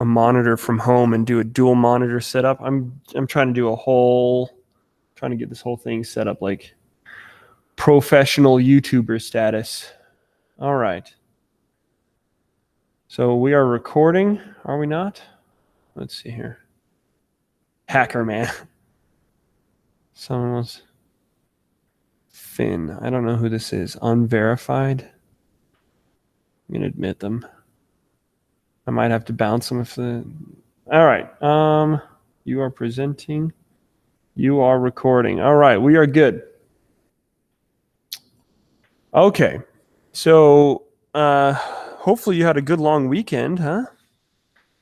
a monitor from home and do a dual monitor setup. I'm trying to do trying to get this whole thing set up like professional YouTuber status. All right. So we are recording, are we not? Let's see here. Hacker man. Someone was Finn. I don't know who this is. Unverified. I'm gonna admit them. I might have to bounce them if the. All right. You are presenting. You are recording. All right. We are good. Okay. So hopefully you had a good long weekend, huh?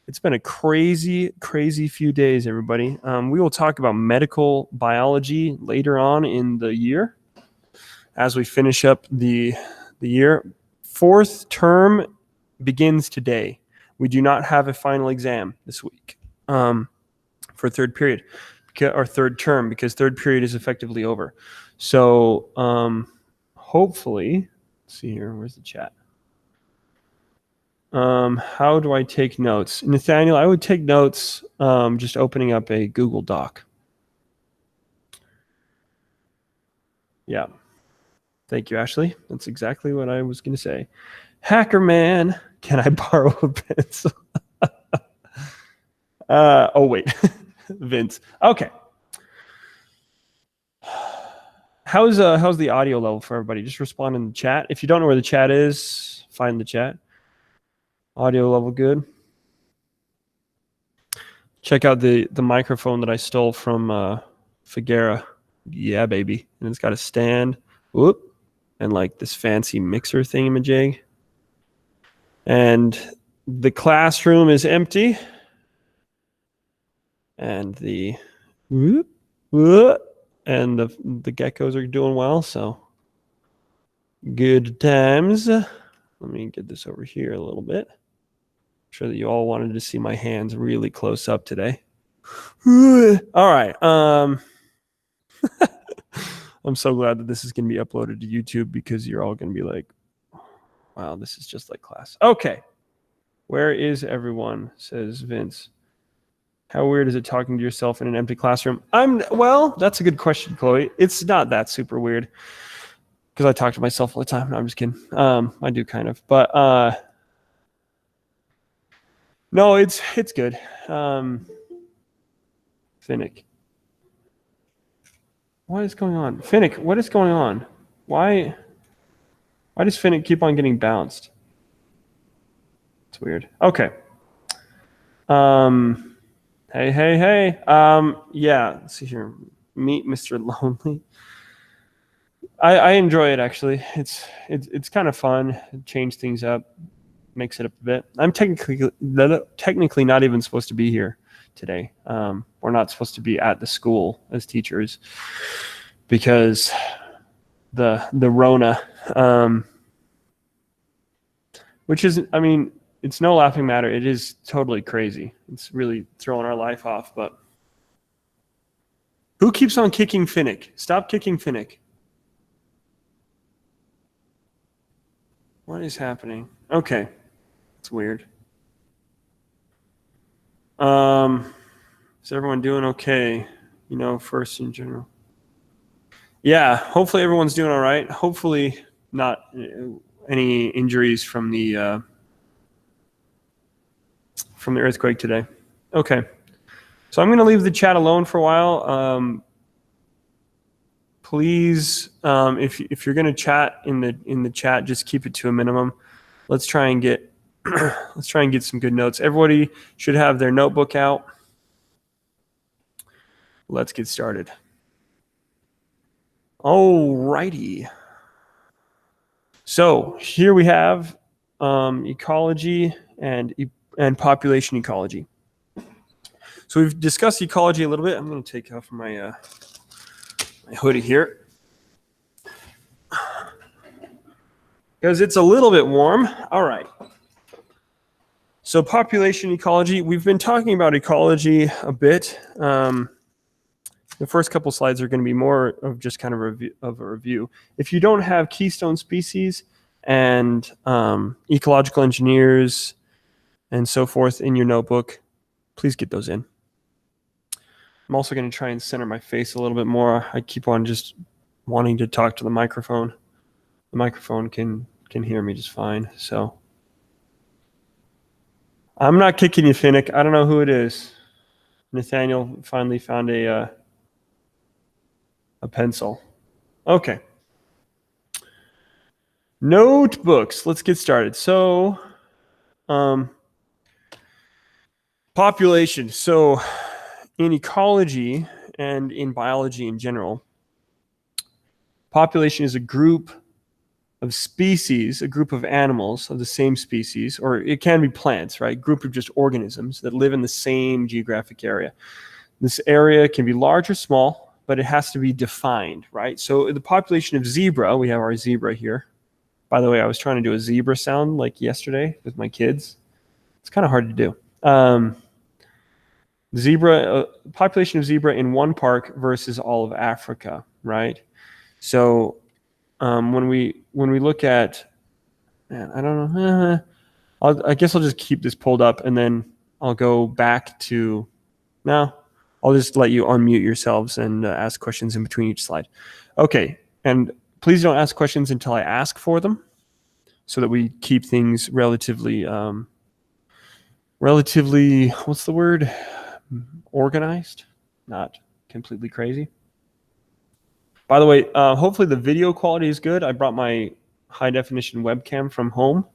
It's been a crazy, crazy few days, everybody. We will talk about medical biology later on in the year as we finish up the year. Fourth term begins today. We do not have a final exam this week for third period or third term because third period is effectively over. So hopefully, let's see here, where's the chat? How do I take notes? Nathaniel, I would take notes just opening up a Google Doc. Yeah. Thank you, Ashley. That's exactly what I was going to say. Hacker man, can I borrow a pencil? Oh, wait. Vince. Okay. How's the audio level for everybody? Just respond in the chat. If you don't know where the chat is, find the chat. Audio level good. Check out the microphone that I stole from Figuera. Yeah, baby. And it's got a stand. Whoop. And like this fancy mixer thingamajig. And the classroom is empty. And the whoop, whoop, and the geckos are doing well, so good times. Let me get this over here a little bit. I'm sure that you all wanted to see my hands really close up today. All right. I'm so glad that this is going to be uploaded to YouTube because you're all going to be like, wow, this is just like class. Okay. Where is everyone? Says Vince. How weird is it talking to yourself in an empty classroom? Well, that's a good question, Chloe. It's not that super weird because I talk to myself all the time. No, I'm just kidding. I do kind of, but no, it's good. Finnick. What is going on? Finnick, what is going on? Why does Finnick keep on getting bounced? It's weird. Okay. Hey. Yeah, let's see here. Meet Mr. Lonely. I enjoy it actually. It's kind of fun. Change things up, mix it up a bit. I'm technically not even supposed to be here today. We're not supposed to be at the school as teachers because the Rona, which is, I mean, it's no laughing matter. It is totally crazy. It's really throwing our life off. But who keeps on kicking Finnick? Stop kicking Finnick. What is happening? Okay. It's weird. Is everyone doing okay? You know, first in general. Yeah, hopefully everyone's doing all right. Hopefully not any injuries from the earthquake today. Okay. So I'm going to leave the chat alone for a while. Please, if you're going to chat in the chat, just keep it to a minimum. Let's try and get some good notes. Everybody should have their notebook out. Let's get started. Alrighty. So here we have ecology and population ecology. So we've discussed ecology a little bit. I'm going to take off my my hoodie here because it's a little bit warm. All right. So population ecology, we've been talking about ecology a bit. The first couple slides are going to be more of just kind of a review. If you don't have keystone species and ecological engineers and so forth in your notebook, please get those in. I'm also going to try and center my face a little bit more. I keep on just wanting to talk to the microphone. The microphone can hear me just fine. So I'm not kicking you, Finnick. I don't know who it is. Nathaniel finally found a pencil. Okay. Notebooks. Let's get started. So, population. So, in ecology and in biology in general, population is a group of species, a group of animals of the same species, or it can be plants, right? Group of just organisms that live in the same geographic area. This area can be large or small, but it has to be defined, right? So the population of zebra, we have our zebra here. By the way, I was trying to do a zebra sound like yesterday with my kids. It's kind of hard to do. Population of zebra in one park versus all of Africa, right? So when we look at, man, I don't know. I guess I'll just keep this pulled up and then I'll go back to. No, I'll just let you unmute yourselves and ask questions in between each slide. Okay, and please don't ask questions until I ask for them, so that we keep things relatively, what's the word? Organized, not completely crazy. By the way, hopefully the video quality is good. I brought my high definition webcam from home,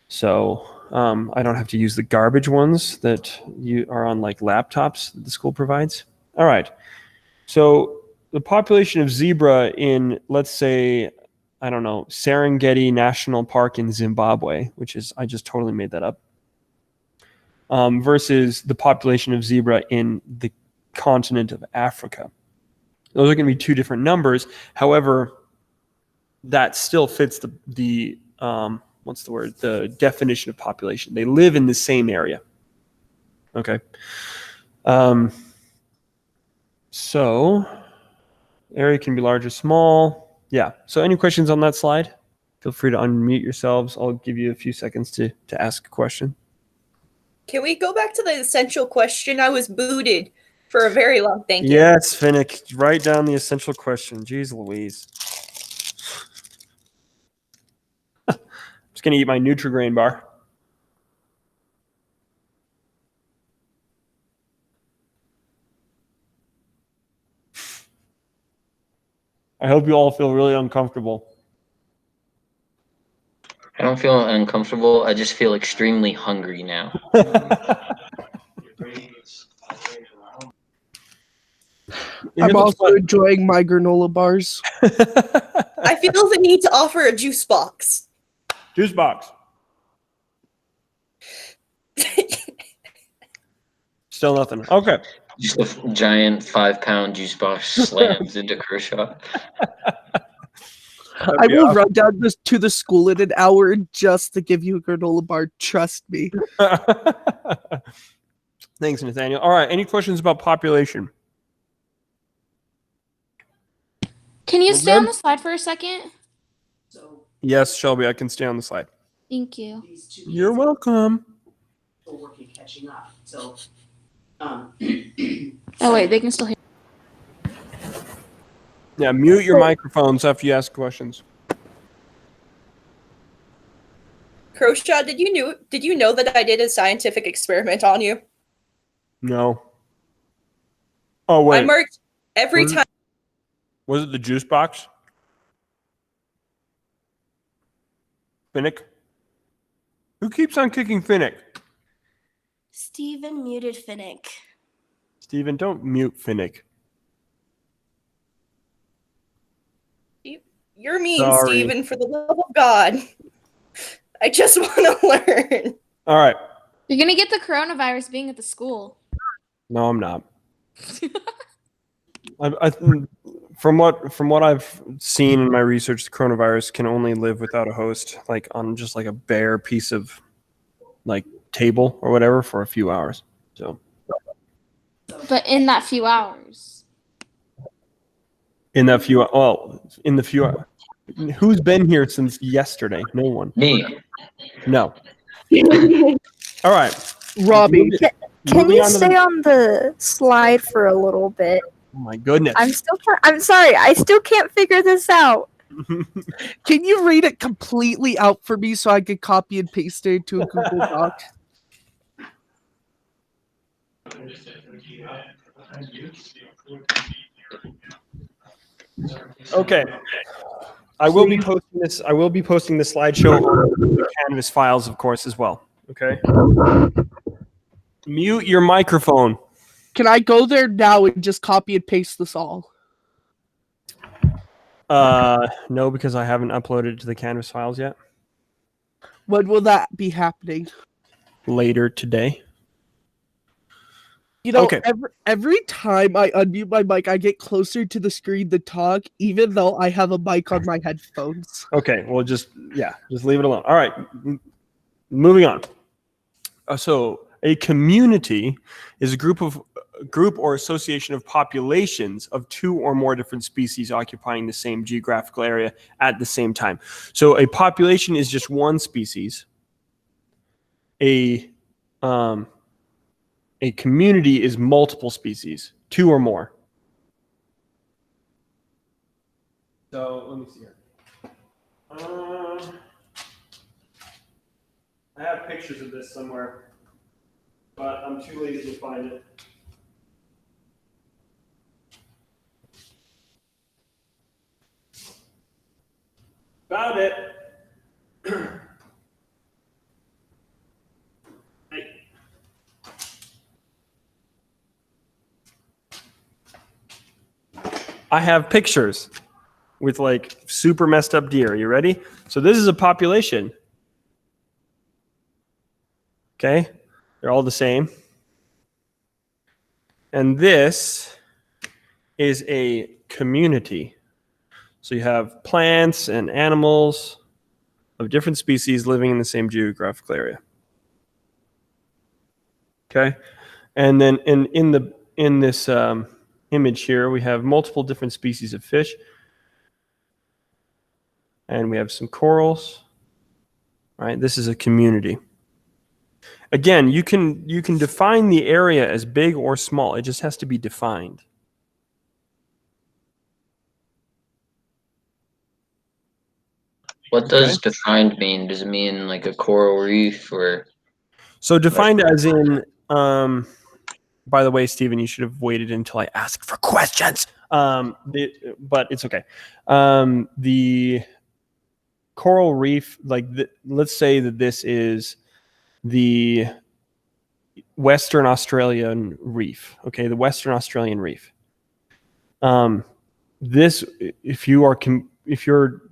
so I don't have to use the garbage ones that you are on like laptops that the school provides. All right. So the population of zebra in, let's say, I don't know, Serengeti National Park in Zimbabwe, which is, I just totally made that up, versus the population of zebra in the continent of Africa. Those are going to be two different numbers. However, that still fits the what's the word? The definition of population. They live in the same area. Okay. So area can be large or small. Yeah. So any questions on that slide? Feel free to unmute yourselves. I'll give you a few seconds to ask a question. Can we go back to the essential question? I was booted for a very long thank you. Yes, Finnick. Write down the essential question. Jeez Louise. I'm just going to eat my Nutri-Grain bar. I hope you all feel really uncomfortable. I don't feel uncomfortable. I just feel extremely hungry now. I'm also enjoying my granola bars. I feel the need to offer a juice box. Juice box. Still nothing. Okay. Just a giant 5-pound juice box slams into Kershaw. I will run down to the school in an hour just to give you a granola bar. Trust me. Thanks, Nathaniel. All right. Any questions about population? Can you stay on the slide for a second? Yes, Shelby, I can stay on the slide. Thank you. You're welcome. Oh, wait, they can still hear. Yeah, mute your microphones after you ask questions. Croshaw, did you know that I did a scientific experiment on you? No. Oh, wait. I marked every time. Was it the juice box? Finnick? Who keeps on kicking Finnick? Steven muted Finnick. Steven, don't mute Finnick. You're mean, Steven, for the love of God. I just want to learn. All right. You're going to get the coronavirus being at the school. No, I'm not. From what I've seen in my research, the coronavirus can only live without a host, like on just like a bare piece of like table or whatever for a few hours. So. But in that few hours. In the few hours. Who's been here since yesterday? No one. Me. No. All right. Robbie, Moving- Can moving you on to stay on the slide for a little bit? Oh my goodness. I'm sorry, I still can't figure this out. can you read it completely out for me so I can copy and paste it into a Google Doc? Okay. I will be posting this. I will be posting the slideshow on the Canvas files, of course, as well. Okay. Mute your microphone. Can I go there now and just copy and paste this all? No, because I haven't uploaded it to the Canvas files yet. When will that be happening? Later today. You know, Okay. every time I unmute my mic, I get closer to the screen to talk, even though I have a mic on my headphones. Okay. Well, just leave it alone. All right. Moving on. So a community is a group or association of populations of two or more different species occupying the same geographical area at the same time. So a population is just one species. A community is multiple species, two or more. So let me see here. I have pictures of this somewhere, but I'm too lazy to find it. Found it. Hey. I have pictures with like super messed up deer. You ready? So this is a population. Okay, they're all the same. And this is a community. So you have plants and animals of different species living in the same geographical area. Okay, and then in this image here, we have multiple different species of fish, and we have some corals. Right, this is a community. Again, you can define the area as big or small. It just has to be defined. What does defined mean? Does it mean like a coral reef or? So defined as in, by the way, Stephen, you should have waited until I asked for questions. But it's okay. The coral reef, let's say that this is the Western Australian reef. Okay, the Western Australian reef. This, if you're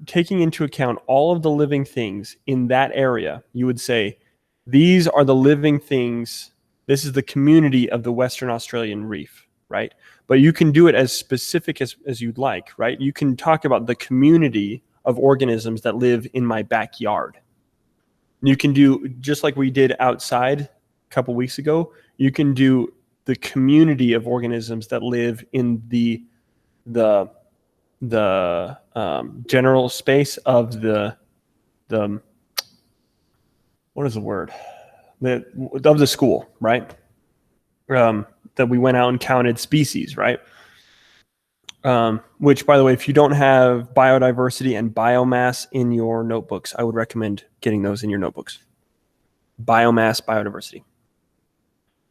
taking into account all of the living things in that area, you would say these are the living things. This is the community of the Western Australian reef, right? But you can do it as specific as you'd like, right? You can talk about the community of organisms that live in my backyard. You can do, just like we did outside a couple weeks ago, you can do the community of organisms that live in the general space of the what is the word? Of the school, right? That we went out and counted species, right? Which, by the way, if you don't have biodiversity and biomass in your notebooks, I would recommend getting those in your notebooks. Biomass, biodiversity.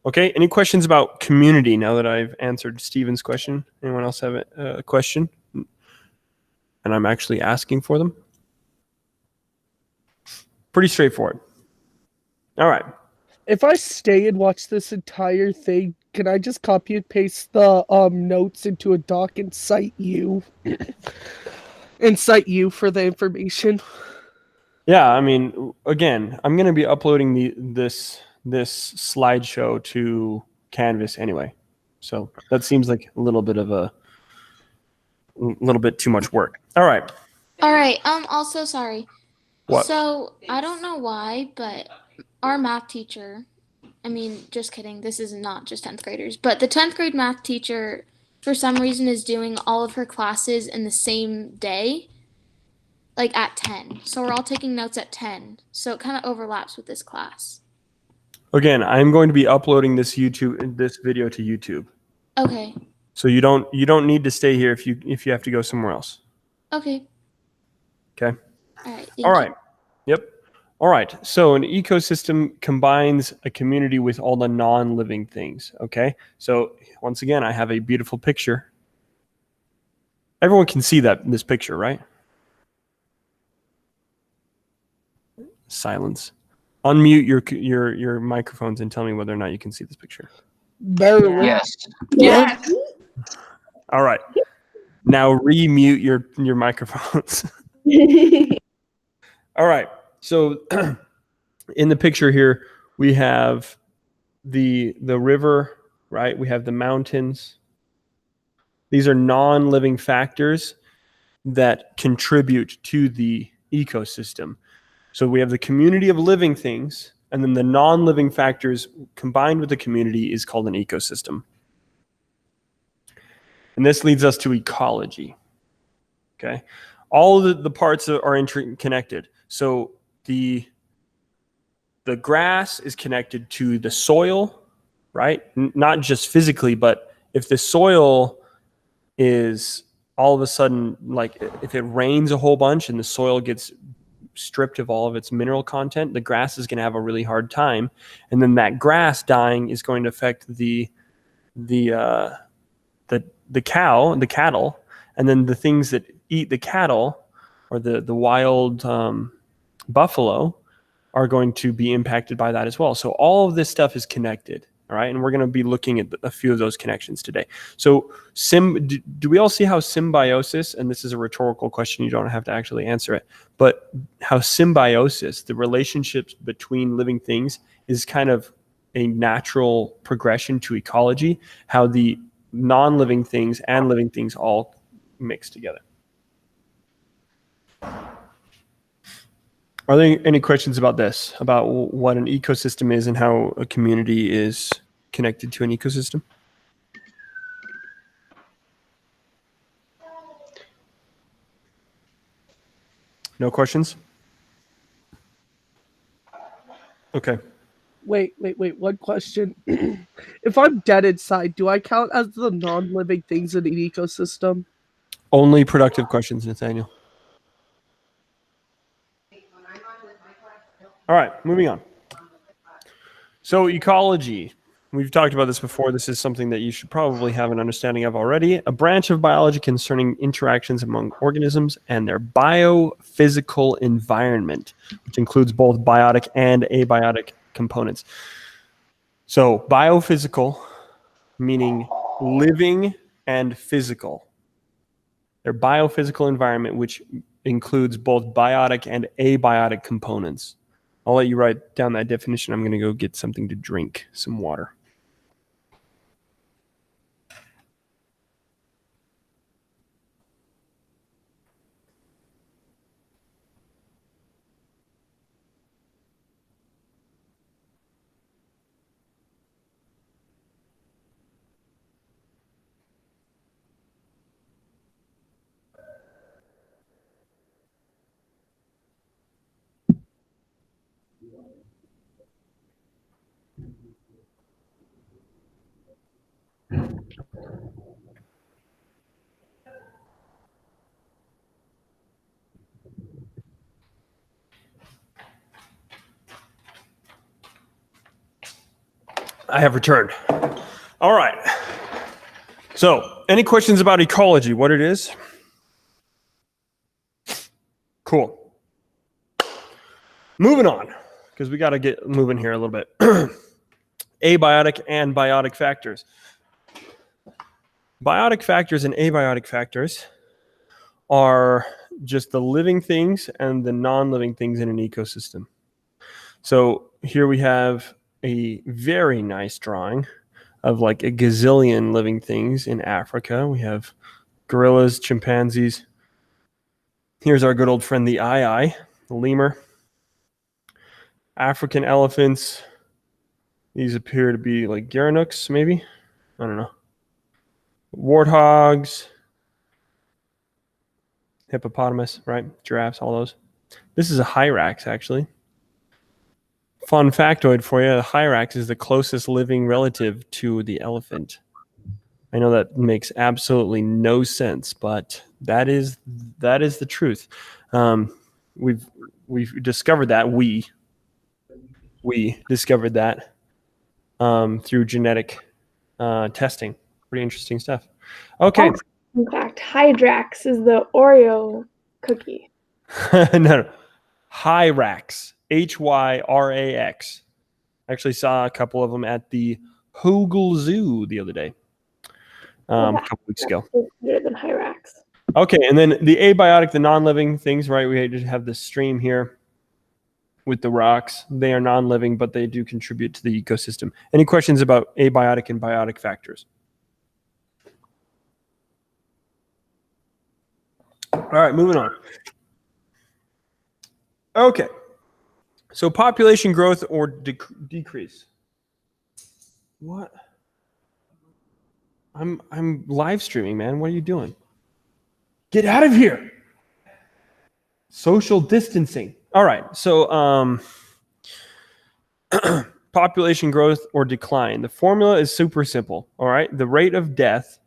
Okay, any questions about community now that I've answered Stephen's question? Anyone else have a question? And I'm actually asking for them. Pretty straightforward. All right. If I stay and watch this entire thing, can I just copy and paste the notes into a doc and cite you? And cite you for the information? Yeah, I mean, again, I'm going to be uploading this slideshow to Canvas anyway. So that seems like a little bit too much work. All right. All right. Also, sorry. What? So I don't know why, but our math teacher, I mean, just kidding. This is not just 10th graders, but the 10th grade math teacher, for some reason, is doing all of her classes in the same day, like at 10. So we're all taking notes at 10. So it kind of overlaps with this class. Again, I'm going to be uploading this video to YouTube. Okay. So you don't need to stay here if you have to go somewhere else. Okay. Okay. All right. All Thank right. Yep. All right. So an ecosystem combines a community with all the non-living things. Okay. So once again, I have a beautiful picture. Everyone can see this picture, right? Silence. Unmute your microphones and tell me whether or not you can see this picture. Barely. Yes. Yes. All right. Now remute your microphones. All right. So in the picture here, we have the river, right? We have the mountains. These are non-living factors that contribute to the ecosystem. So we have the community of living things, and then the non-living factors combined with the community is called an ecosystem. And this leads us to ecology. Okay. All of the parts are interconnected. So the grass is connected to the soil, right? Not just physically, but if the soil is all of a sudden, like if it rains a whole bunch and the soil gets stripped of all of its mineral content, the grass is going to have a really hard time. And then that grass dying is going to affect the cattle, and then the things that eat the cattle, or the wild buffalo, are going to be impacted by that as well. So all of this stuff is connected, all right? And we're going to be looking at a few of those connections today. So do we all see how symbiosis, and this is a rhetorical question, you don't have to actually answer it, but how symbiosis, the relationships between living things, is kind of a natural progression to ecology, how the non-living things and living things all mix together. Are there any questions about this, about what an ecosystem is and how a community is connected to an ecosystem? No questions? Okay. Wait. One question. If I'm dead inside, do I count as the non-living things in an ecosystem? Only productive questions, Nathaniel. All right, moving on. So ecology. We've talked about this before. This is something that you should probably have an understanding of already. A branch of biology concerning interactions among organisms and their biophysical environment, which includes both biotic and abiotic components. So biophysical, meaning living and physical. Their biophysical environment, which includes both biotic and abiotic components. I'll let you write down that definition. I'm going to go get something to drink, some water. I have returned. All right. So, any questions about ecology, what it is? Cool. Moving on, because we got to get moving here a little bit. Abiotic and biotic factors. Biotic factors and abiotic factors are just the living things and the non-living things in an ecosystem. So here we have a very nice drawing of like a gazillion living things in Africa. We have gorillas, chimpanzees. Here's our good old friend, the the lemur. African elephants. These appear to be like geronux, maybe. I don't know. Warthogs. Hippopotamus, right? Giraffes, all those. This is a hyrax, actually. Fun factoid for you: the hyrax is the closest living relative to the elephant. I know that makes absolutely no sense, but that is the truth. We've discovered that we discovered that through genetic testing. Pretty interesting stuff. Okay. Also, in fact, Hydrax is the Oreo cookie. No. Hyrax. Hyrax. I actually saw a couple of them at the Hogle Zoo the other day. A couple weeks ago. It's better than Hyrax. Okay, and then the abiotic, the non-living things, right? We just have this stream here with the rocks. They are non-living, but they do contribute to the ecosystem. Any questions about abiotic and biotic factors? All right, moving on. Okay, so population growth or decrease. What? I'm live streaming, man. What are you doing? Get out of here. Social distancing. All right. So population growth or decline. The formula is super simple. All right. The rate of death,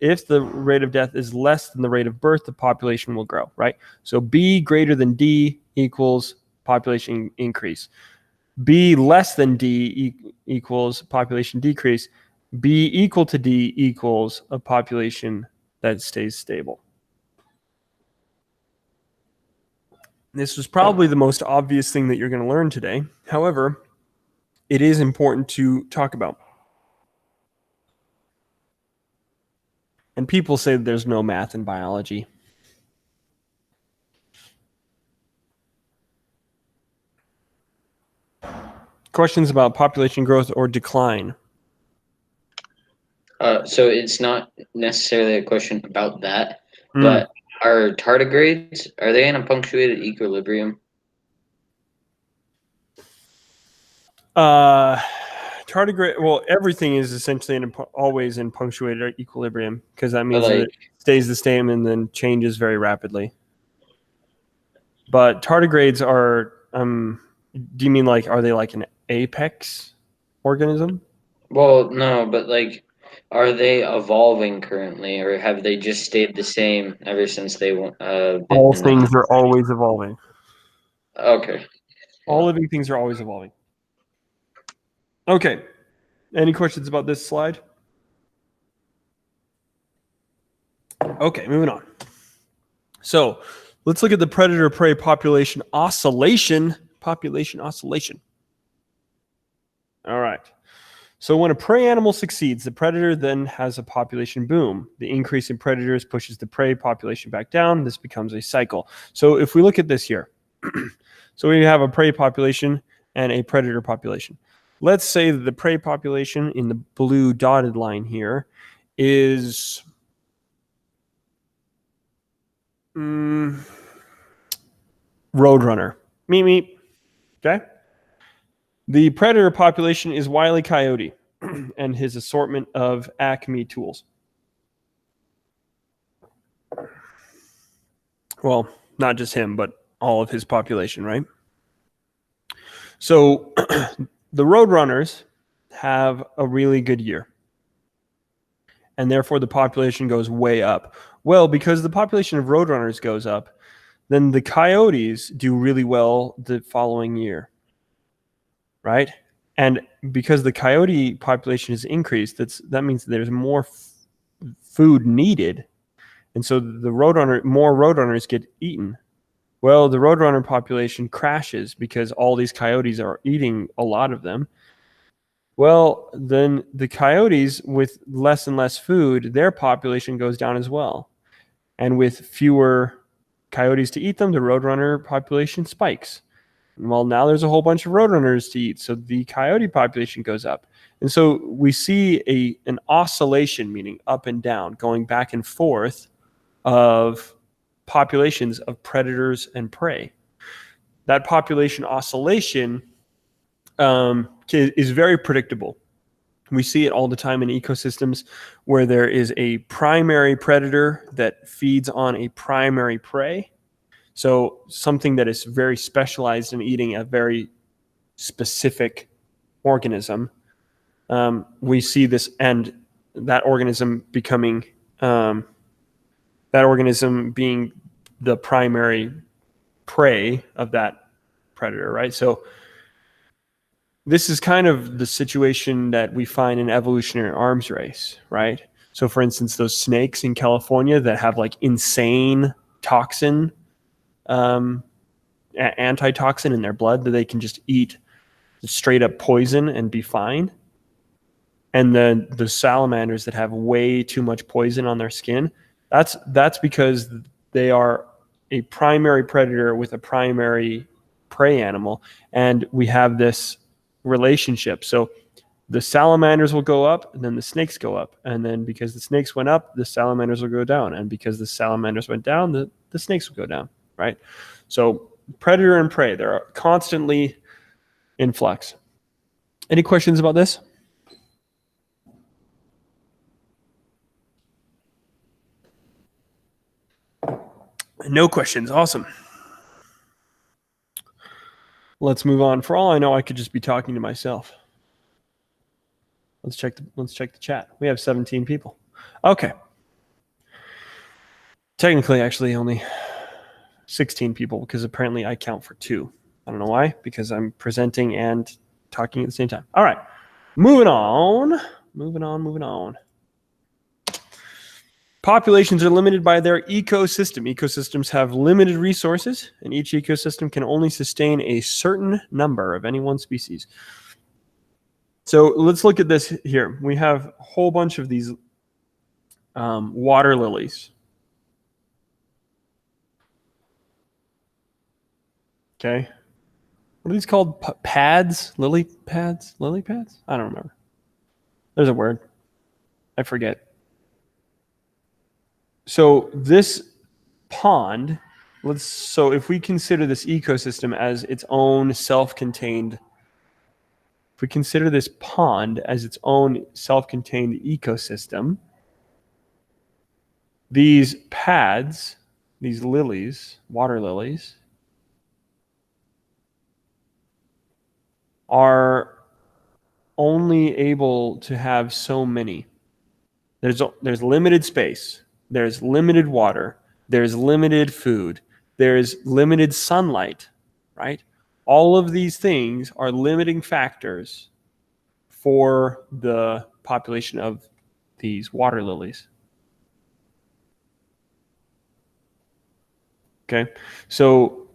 if the rate of death is less than the rate of birth, the population will grow, right? So B greater than D equals population increase. B less than D equals population decrease. B equal to D equals a population that stays stable. This was probably the most obvious thing that you're going to learn today. However, it is important to talk about. And people say that there's no math in biology. Questions about population growth or decline? So it's not necessarily a question about that, but are tardigrades, are they in a punctuated equilibrium? Tardigrade. Well, everything is essentially always in punctuated equilibrium because that means that it stays the same and then changes very rapidly. But tardigrades are. Do you mean like are they like an apex organism? Well, no, but like, are they evolving currently, or have they just stayed the same ever since they All things are always evolving. Okay. All living things are always evolving. Okay. Any questions about this slide? Okay, moving on. So let's look at the predator-prey population oscillation. Population oscillation. All right. So when a prey animal succeeds, the predator then has a population boom. The increase in predators pushes the prey population back down. This becomes a cycle. So if we look at this here, so we have a prey population and a predator population. Let's say that the prey population in the blue dotted line here is Roadrunner. Meep, meep. Okay. The predator population is Wile E. Coyote and his assortment of Acme tools. Well, not just him, but all of his population, right? So the Roadrunners have a really good year. And therefore the population goes way up. Well, because the population of Roadrunners goes up, then the coyotes do really well the following year. Right? And because the coyote population is increased, that means there's more food needed. And so more roadrunners get eaten. Well, the roadrunner population crashes because all these coyotes are eating a lot of them. Well, then the coyotes with less and less food, their population goes down as well. And with fewer coyotes to eat them, the roadrunner population spikes. Well, now there's a whole bunch of roadrunners to eat, so the coyote population goes up. And so we see an oscillation, meaning up and down, going back and forth of populations of predators and prey. That population oscillation is very predictable. We see it all the time in ecosystems where there is a primary predator that feeds on a primary prey. So something that is very specialized in eating a very specific organism, we see this, and that organism becoming that organism being the primary prey of that predator, right? So this is kind of the situation that we find in evolutionary arms race, right? So for instance, those snakes in California that have like insane toxin, antitoxin in their blood that they can just eat straight up poison and be fine. And then the salamanders that have way too much poison on their skin, that's because they are a primary predator with a primary prey animal, and we have this relationship. So the salamanders will go up, and then the snakes go up, and then because the snakes went up, the salamanders will go down, and because the salamanders went down, the snakes will go down, right? So predator and prey, they're constantly in flux. Any questions about this? No questions. Awesome. Let's move on. For all I know, I could just be talking to myself. Let's check the chat. We have 17 people. Okay. Technically, actually, only 16 people because apparently I count for 2. I don't know why, because I'm presenting and talking at the same time. All right. Moving on. Populations are limited by their ecosystem. Ecosystems have limited resources, and each ecosystem can only sustain a certain number of any one species. So let's look at this here. We have a whole bunch of these water lilies. Okay. What are these called? Pads? Lily pads? Lily pads? I don't remember. There's a word. I forget. So this pond, so if we consider this ecosystem as its own self-contained, if we consider this pond as its own self-contained ecosystem, these pads, these lilies, water lilies, are only able to have so many. There's limited space. There's limited water. There's limited food. There's limited sunlight, right? All of these things are limiting factors for the population of these water lilies. Okay, so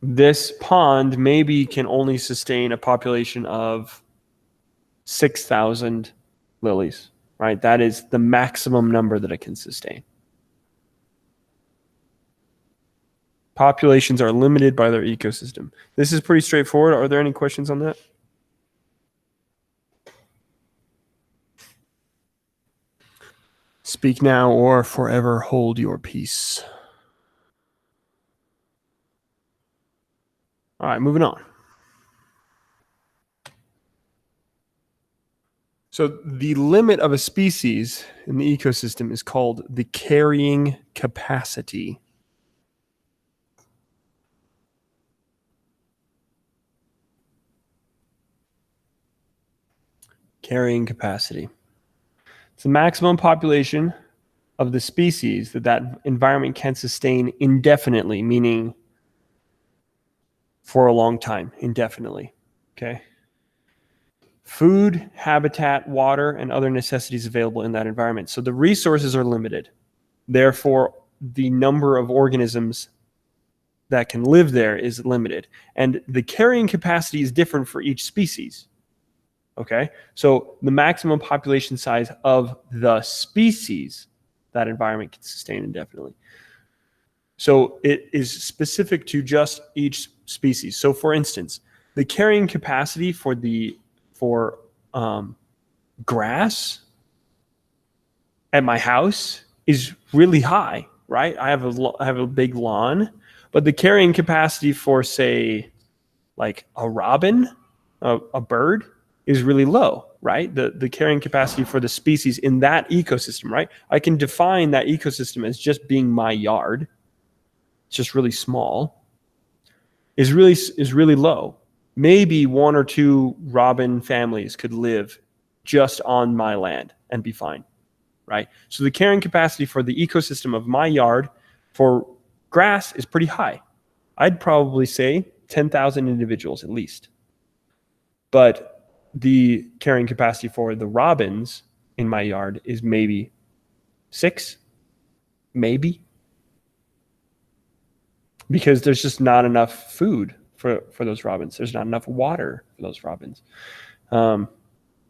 this pond maybe can only sustain a population of 6,000 lilies, right? That is the maximum number that it can sustain. Populations are limited by their ecosystem. This is pretty straightforward. Are there any questions on that? Speak now or forever hold your peace. All right, moving on. So the limit of a species in the ecosystem is called the carrying capacity. Carrying capacity. It's the maximum population of the species that environment can sustain indefinitely, meaning for a long time, indefinitely. Okay. Food, habitat, water, and other necessities available in that environment. So the resources are limited. Therefore, the number of organisms that can live there is limited. And the carrying capacity is different for each species. Okay? So the maximum population size of the species that environment can sustain indefinitely. So it is specific to just each species. So for instance, the carrying capacity for grass at my house is really high, right? I have a big lawn, but the carrying capacity for, say, like a robin, a bird, is really low, right? The carrying capacity for the species in that ecosystem, right? I can define that ecosystem as just being my yard. It's just really small. Is really low. maybe 1 or 2 robin families could live just on my land and be fine, right? So the carrying capacity for the ecosystem of my yard for grass is pretty high. I'd probably say 10,000 individuals at least. But the carrying capacity for the robins in my yard is maybe 6, maybe. Because there's just not enough food for those robins. There's not enough water for those robins.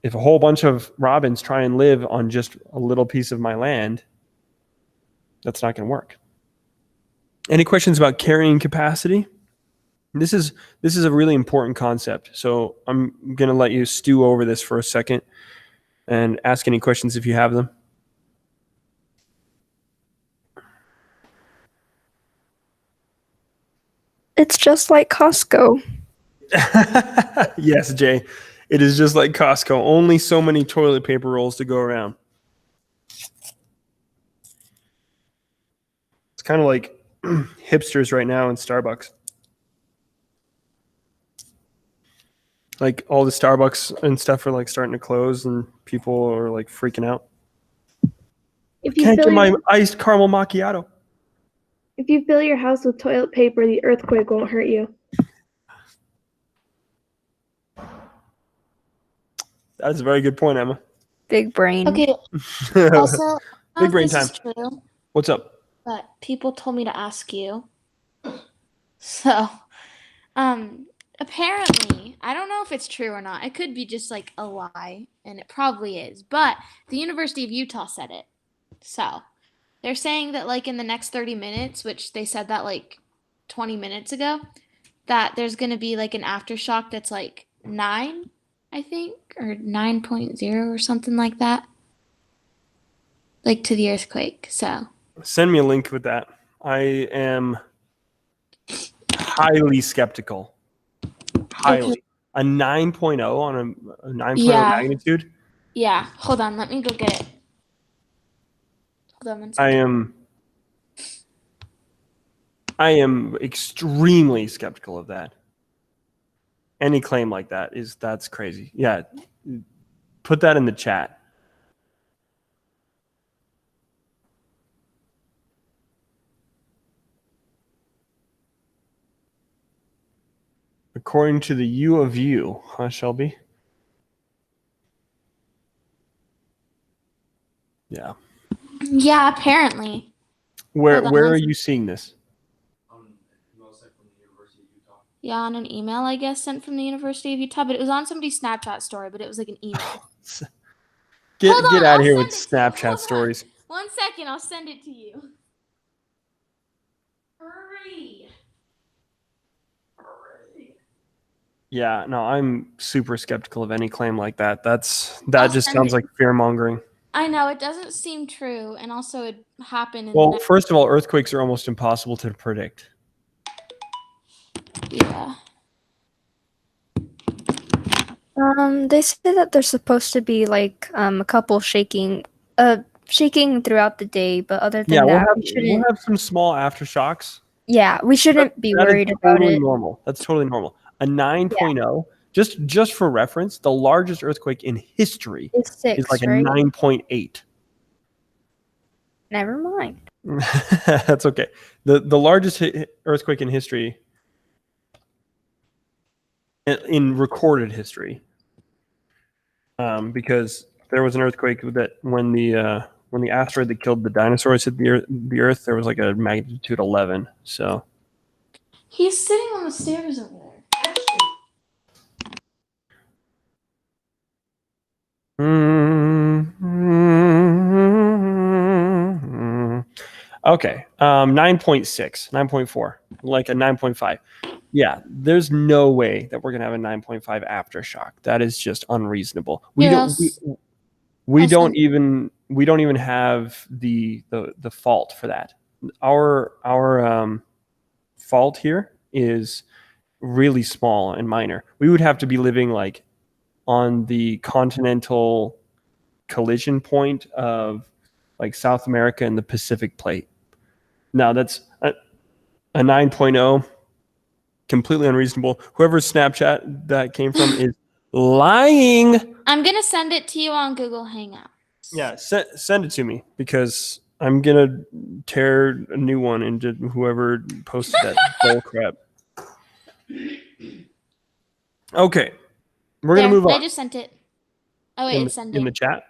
If a whole bunch of robins try and live on just a little piece of my land, that's not going to work. Any questions about carrying capacity? This is a really important concept. So I'm going to let you stew over this for a second and ask any questions if you have them. It's just like Costco. Yes, Jay. It is just like Costco. Only so many toilet paper rolls to go around. It's kind of like hipsters right now in Starbucks. Like all the Starbucks and stuff are like starting to close and people are like freaking out. If you Can't fill get my your, iced caramel macchiato. if you fill your house with toilet paper, the earthquake won't hurt you. That's a very good point, Emma. Big brain. Okay. Also, I don't know Big if brain this time. is true, What's up? but people told me to ask you. So, apparently, I don't know if it's true or not. It could be just like a lie, and it probably is. But the University of Utah said it. So, they're saying that like in the next 30 minutes, which they said that like 20 minutes ago, that there's going to be like an aftershock that's like 9, I think, or 9.0 or something like that. Like to the earthquake. So, Send me a link with that. I am highly skeptical. Highly. Okay. A 9.0 on a 9.0 Yeah. magnitude? Yeah, hold on, let me go get it. Hold on one second. I am extremely skeptical of that. Any claim like that's crazy. Yeah. Put that in the chat. According to the U of U, huh, Shelby? Yeah. Yeah, apparently. Where Hold on where one are sec. you seeing this? Yeah, on an email, I guess, sent from the University of Utah, but it was on somebody's Snapchat story, but it was like an email. Get Hold on, out I'll of here with send it to you. Snapchat Hold on. stories. 1 second, I'll send it to you. Hurry. Yeah, no, I'm super skeptical of any claim like that. That I'll just send sounds it. like fear mongering. I know, it doesn't seem true, and also it happened in the Well, next. first of all, earthquakes are almost impossible to predict. Yeah. They say that there's supposed to be like a couple shaking throughout the day, but other Yeah, than that, we we'll shouldn't. have some small aftershocks. Yeah, we shouldn't be That is worried about totally it. normal. That's totally normal. A 9.0, just for reference, the largest earthquake in history It's is like 6, a right? 9.8. Never mind. That's okay. The largest earthquake in history, in recorded history, because there was an earthquake that when the asteroid that killed the dinosaurs hit the Earth, there was like a magnitude 11. So He's sitting on the stairs over there. Okay, 9.6, 9.4, like a 9.5. Yeah, there's no way that we're gonna have a 9.5 aftershock. That is just unreasonable. We Here, don't we I'll don't send- even have the fault for that. Our fault here is really small and minor. We would have to be living like on the continental collision point of like South America and the Pacific plate. Now that's a 9.0. completely unreasonable. Whoever's Snapchat that came from is lying. I'm gonna send it to you on Google Hangouts. Yeah, send it to me because I'm gonna tear a new one into whoever posted that bull crap. Okay, we're gonna move I on just sent it. Oh wait, it's sending. in the chat.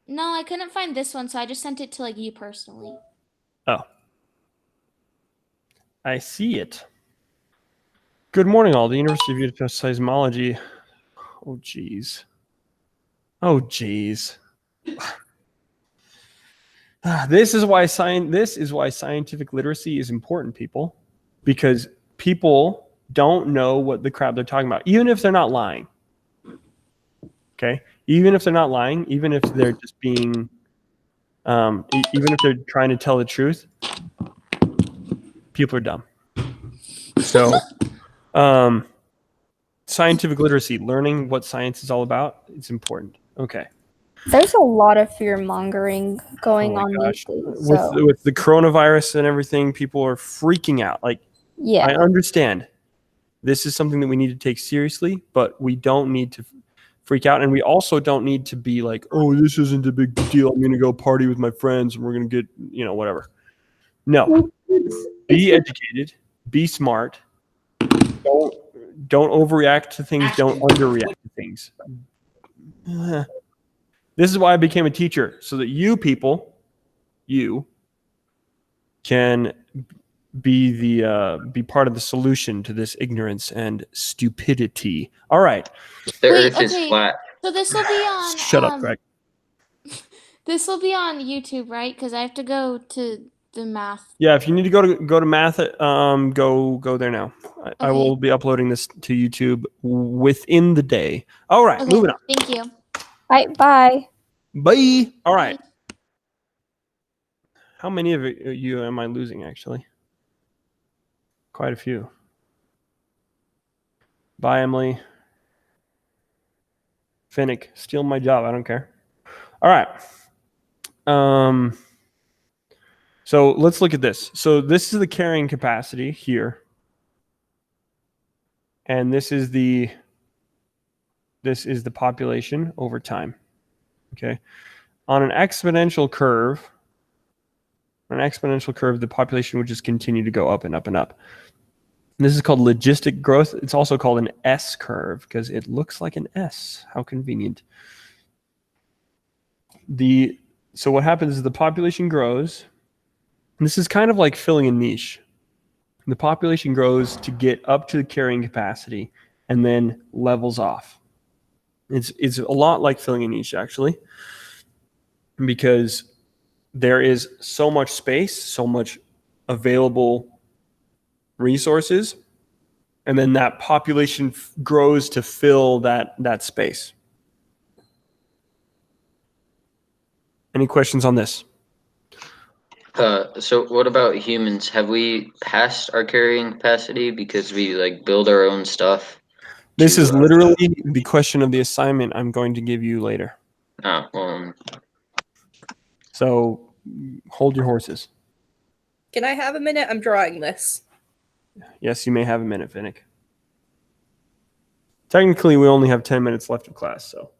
No, I couldn't find this one, so I just sent it to like you personally. Oh, I see it. Good morning, all. The University of Utah Seismology. Oh, geez. Oh, geez. This is why scientific literacy is important, people, because people don't know what the crap they're talking about, even if they're not lying. Okay, even if they're not lying, even if they're just being, even if they're trying to tell the truth, people are dumb. So, scientific literacy, learning what science is all about, it's important. Okay. There's a lot of fear mongering going on these days. So With the coronavirus and everything, people are freaking out. Like, yeah, I understand this is something that we need to take seriously, but we don't need to freak out. And we also don't need to be like, oh, this isn't a big deal. I'm going to go party with my friends and we're going to get, whatever. No, be educated, be smart. Don't overreact to things. Don't underreact to things. This is why I became a teacher, so that you can be part of the solution to this ignorance and stupidity. All right. The Earth is flat. So this will be on. Shut up, Greg. This will be on YouTube, right? Because I have to go to the math. Yeah, if you need to go to math, go there now. I will be uploading this to YouTube within the day. All right, moving on. Thank you. bye. Bye. All right. How many of you am I losing, actually? Quite a few. Bye, Emily. Finnick, steal my job. I don't care. All right. So let's look at this. So this is the carrying capacity here. And this is the population over time. Okay. On an exponential curve, the population would just continue to go up and up and up. And this is called logistic growth. It's also called an S curve because it looks like an S. How convenient. So what happens is the population grows. And this is kind of like filling a niche. The population grows to get up to the carrying capacity and then levels off. It's a lot like filling a niche, actually, because there is so much space, so much available resources, and then that population grows to fill that space. Any questions on this? So what about humans? Have we passed our carrying capacity because we build our own stuff? This is literally the question of the assignment I'm going to give you later. So hold your horses. Can I have a minute? I'm drawing this. Yes, you may have a minute, Finnick. Technically, we only have 10 minutes left of class, so.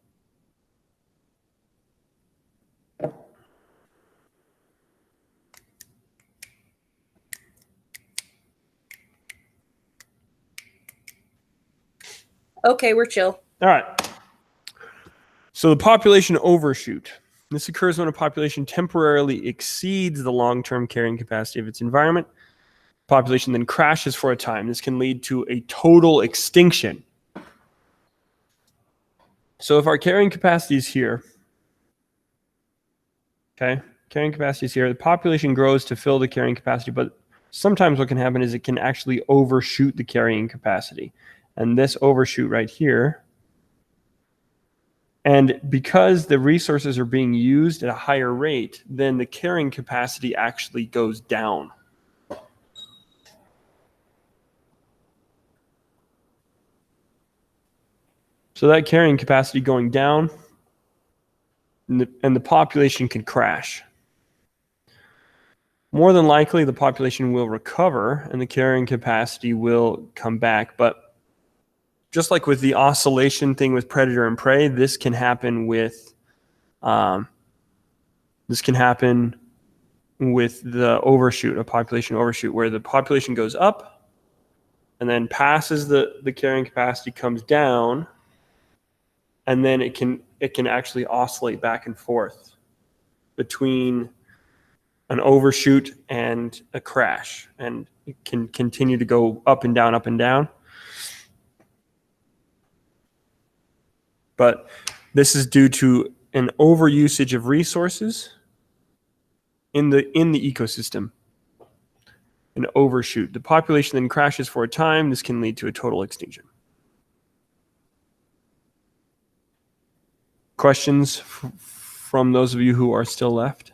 Okay, we're chill. All right. So the population overshoot. This occurs when a population temporarily exceeds the long-term carrying capacity of its environment. Population then crashes for a time. This can lead to a total extinction. So if our carrying capacity is here, okay, carrying capacity is here, the population grows to fill the carrying capacity, but sometimes what can happen is it can actually overshoot the carrying capacity. And this overshoot right here, and because the resources are being used at a higher rate, then the carrying capacity actually goes down. So that carrying capacity going down, and the population can crash. more than likely the population will recover and the carrying capacity will come back. But just like with the oscillation thing with predator and prey, this can happen with the overshoot, a population overshoot, where the population goes up and then passes the carrying capacity, comes down, and then it can actually oscillate back and forth between an overshoot and a crash, and it can continue to go up and down, up and down. But this is due to an overusage of resources in the ecosystem. An overshoot. The population then crashes for a time. This can lead to a total extinction. Questions from those of you who are still left?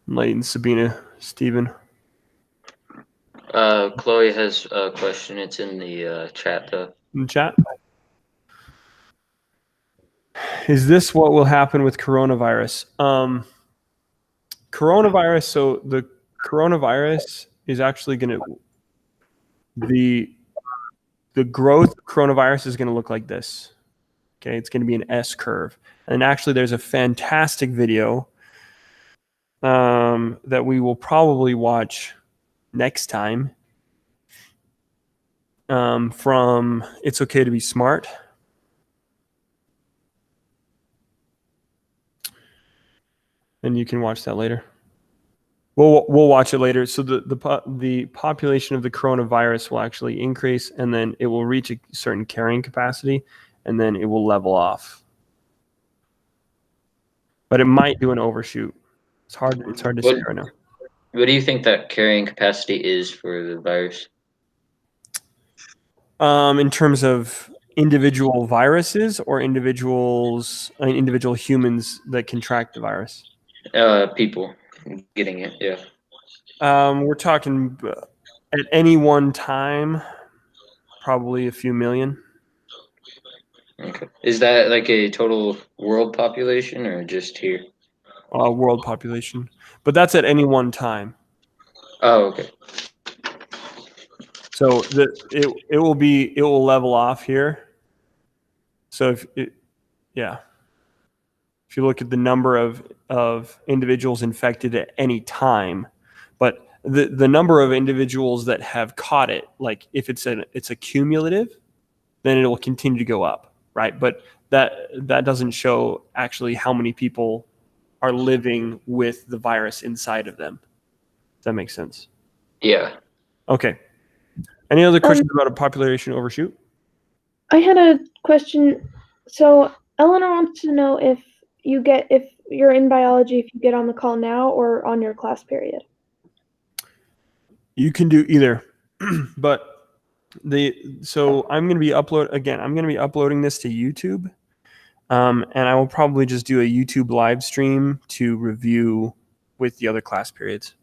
Leighton, Sabina, Stephen. Chloe has a question. It's in the chat though. In the chat. Is this what will happen with coronavirus? Coronavirus. So the coronavirus is actually going to the growth of coronavirus is going to look like this. Okay, it's going to be an S curve. And actually, there's a fantastic video that we will probably watch next time from It's Okay to Be Smart. And you can watch that later. We'll watch it later. So the population of the coronavirus will actually increase, and then it will reach a certain carrying capacity, and then it will level off. But it might do an overshoot. It's hard to say right now. What do you think that carrying capacity is for the virus? In terms of individual viruses or individual humans that contract the virus? People getting it, yeah. We're talking at any one time, probably a few million. Okay. Is that like a total world population or just here? World population, but that's at any one time. Oh, okay. So it will level off here. So if you look at the number of individuals infected at any time, but the number of individuals that have caught it, like if it's a cumulative, then it will continue to go up, right? But that doesn't show actually how many people are living with the virus inside of them. Does that make sense? Yeah. Okay. Any other questions about a population overshoot? I had a question. So Eleanor wants to know if you're in biology, if you get on the call now or on your class period. You can do either, but I'm going to be uploading this to YouTube, and I will probably just do a YouTube live stream to review with the other class periods.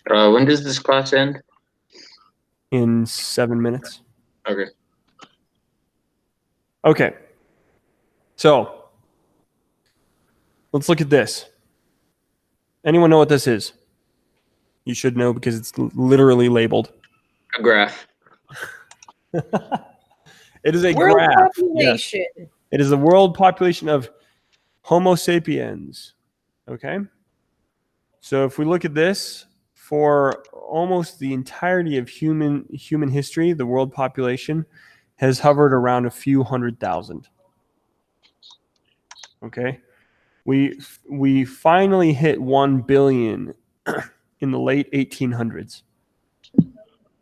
When does this class end? In 7 minutes. Okay. Okay. So let's look at this. Anyone know what this is? You should know because it's literally labeled. A graph. It is a World graph. population. Yes. It is the world population of Homo sapiens. Okay. So if we look at this, for almost the entirety of human history, the world population has hovered around a few 100,000. Okay. We finally hit 1 billion in the late 1800s.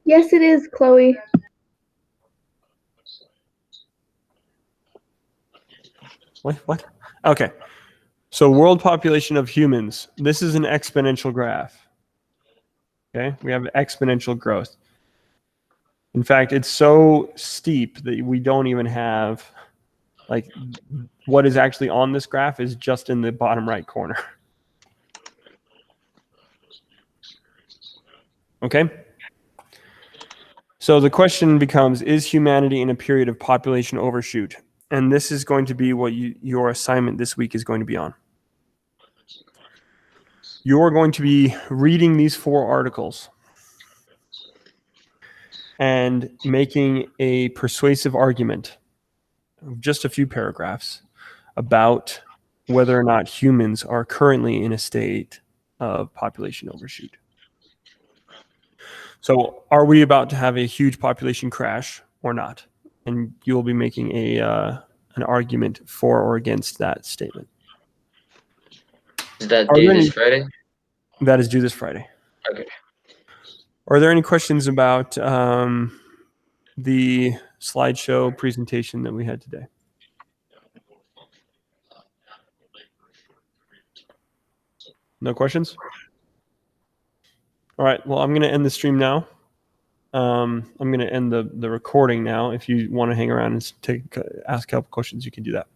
Yes, it is, Chloe. What? Okay. So world population of humans. This is an exponential graph. Okay. We have exponential growth. In fact, it's so steep that we don't even have, like, what is actually on this graph is just in the bottom right corner. Okay. So the question becomes, is humanity in a period of population overshoot? And this is going to be what your assignment this week is going to be on. You're going to be reading these 4 articles and making a persuasive argument of just a few paragraphs about whether or not humans are currently in a state of population overshoot. So are we about to have a huge population crash or not? And you'll be making an argument for or against that statement. Is that Are due there this any- Friday? That is due this Friday. Okay. Are there any questions about the slideshow presentation that we had today? No questions? All right. Well, I'm going to end the stream now. I'm going to end the recording now. If you want to hang around and ask a couple questions, you can do that.